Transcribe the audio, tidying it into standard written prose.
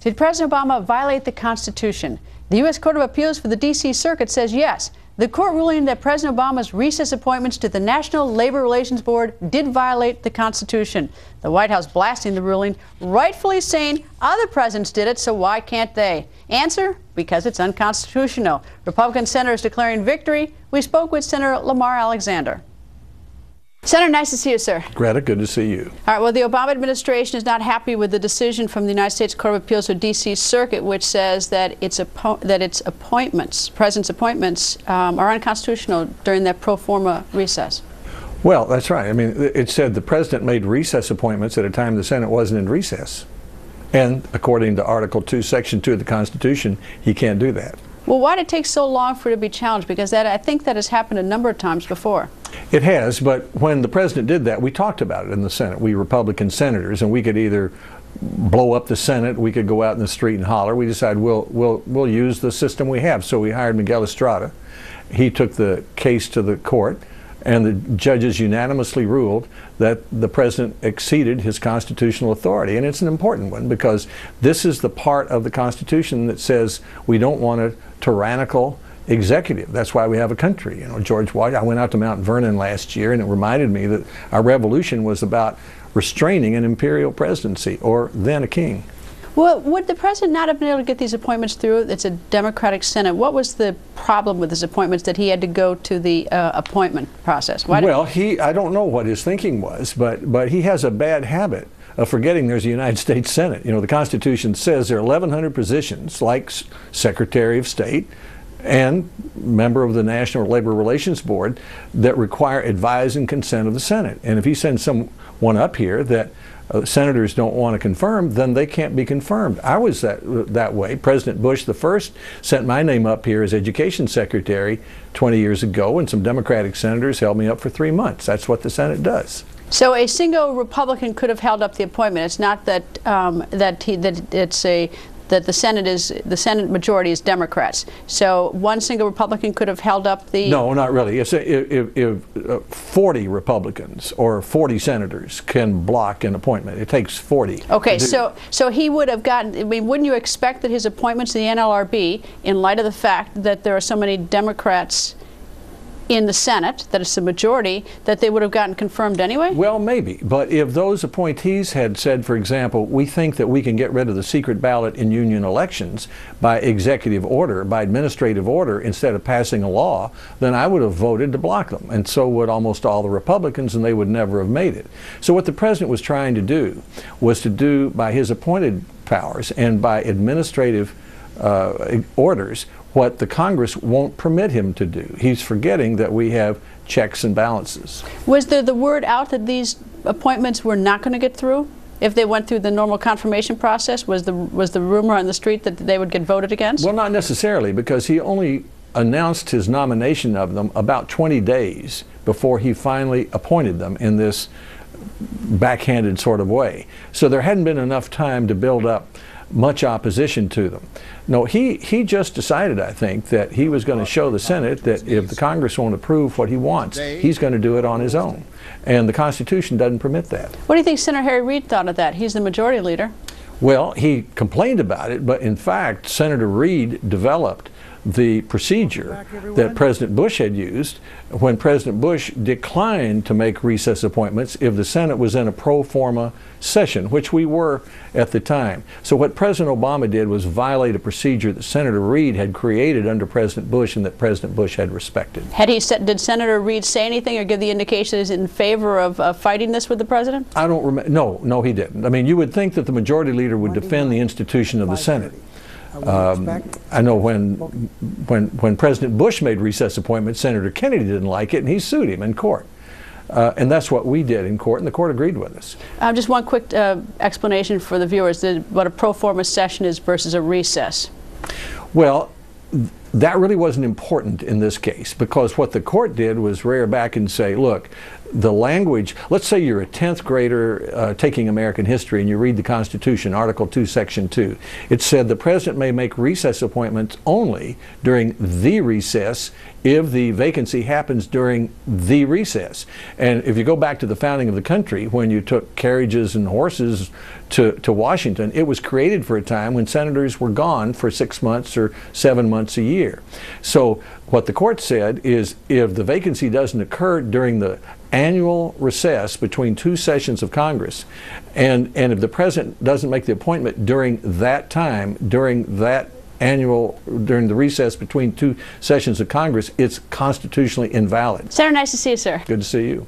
Did President Obama violate the Constitution? The U.S. Court of Appeals for the D.C. Circuit says yes. The court ruling that President Obama's recess appointments to the National Labor Relations Board did violate the Constitution. The White House blasting the ruling, rightfully saying other presidents did it, so why can't they? Answer: because it's unconstitutional. Republican senators declaring victory. We spoke with Senator Lamar Alexander. Senator, nice to see you, sir. Greta, good to see you. All right, well, the Obama administration is not happy with the decision from the United States Court of Appeals for D.C. Circuit, which says that its appointments, president's appointments, are unconstitutional during that pro forma recess. Well, that's right. I mean, it said the president made recess appointments at a time the Senate wasn't in recess. And according to Article 2, Section 2 of the Constitution, he can't do that. Well, why did it take so long for it to be challenged? Because I think that has happened a number of times before. It has, but when the president did that, we talked about it in the Senate, we Republican senators, and we could either blow up the Senate, we could go out in the street and holler. We decided we'll use the system we have. So we hired Miguel Estrada. He took the case to the court, and the judges unanimously ruled that the president exceeded his constitutional authority. And it's an important one, because this is the part of the Constitution that says we don't want a tyrannical executive. That's why we have a country. You know, George Washington, I went out to Mount Vernon last year, and it reminded me that our revolution was about restraining an imperial presidency, or then a king. Well, would the president not have been able to get these appointments through? It's a Democratic Senate. What was the problem with his appointments that he had to go to the appointment process? Well, I don't know what his thinking was, but he has a bad habit of forgetting there's a United States Senate. You know, the Constitution says there are 1,100 positions, like Secretary of State and member of the National Labor Relations Board, that require advise and consent of the Senate. And if he sends someone up here that senators don't want to confirm, then they can't be confirmed. I was that way. President Bush the first sent my name up here as Education Secretary 20 years ago, and some Democratic senators held me up for 3 months. That's what the Senate does. So a single Republican could have held up the appointment. It's not that that the Senate majority is Democrats. So one single Republican could have held up the... No, not really. If 40 Republicans or 40 senators can block an appointment, it takes 40. Okay, so he would have gotten... I mean, wouldn't you expect that his appointments to the NLRB, in light of the fact that there are so many Democrats in the Senate, that it's the majority, that they would have gotten confirmed anyway? Well, maybe. But if those appointees had said, for example, we think that we can get rid of the secret ballot in union elections by executive order, by administrative order, instead of passing a law, then I would have voted to block them. And so would almost all the Republicans, and they would never have made it. So what the president was trying to do was to do, by his appointed powers and by administrative orders, what the Congress won't permit him to do. He's forgetting that we have checks and balances. Was there the word out that these appointments were not going to get through if they went through the normal confirmation process? Was the rumor on the street that they would get voted against? Well, not necessarily, because he only announced his nomination of them about 20 days before he finally appointed them in this backhanded sort of way. So there hadn't been enough time to build up much opposition to them. No, he just decided, I think, that he was going to show the Senate that if the Congress won't approve what he wants, he's going to do it on his own. And the Constitution doesn't permit that. What do you think Senator Harry Reid thought of that? He's the majority leader. Well, he complained about it, but in fact, Senator Reid developed the procedure that President Bush had used when President Bush declined to make recess appointments if the Senate was in a pro forma session, which we were at the time. So what President Obama did was violate a procedure that Senator Reid had created under President Bush and that President Bush had respected. Did Senator Reid say anything or give the indication he's in favor of fighting this with the president? I don't remember. No, he didn't. I mean, you would think that the majority leader would defend the institution of the Senate. I know when President Bush made recess appointments, Senator Kennedy didn't like it, and he sued him in court. And that's what we did in court, and the court agreed with us. Just one quick explanation for the viewers, what a pro forma session is versus a recess. Well, that really wasn't important in this case, because what the court did was rear back and say, look, the language, let's say you're a 10th grader taking American history and you read the Constitution, Article 2, Section 2. It said the president may make recess appointments only during the recess if the vacancy happens during the recess. And if you go back to the founding of the country, when you took carriages and horses to Washington, it was created for a time when senators were gone for 6 months or 7 months a year. So what the court said is, if the vacancy doesn't occur during the annual recess between 2 sessions of Congress, and if the president doesn't make the appointment during that time, during the recess between 2 sessions of Congress, it's constitutionally invalid. Senator, nice to see you, sir. Good to see you.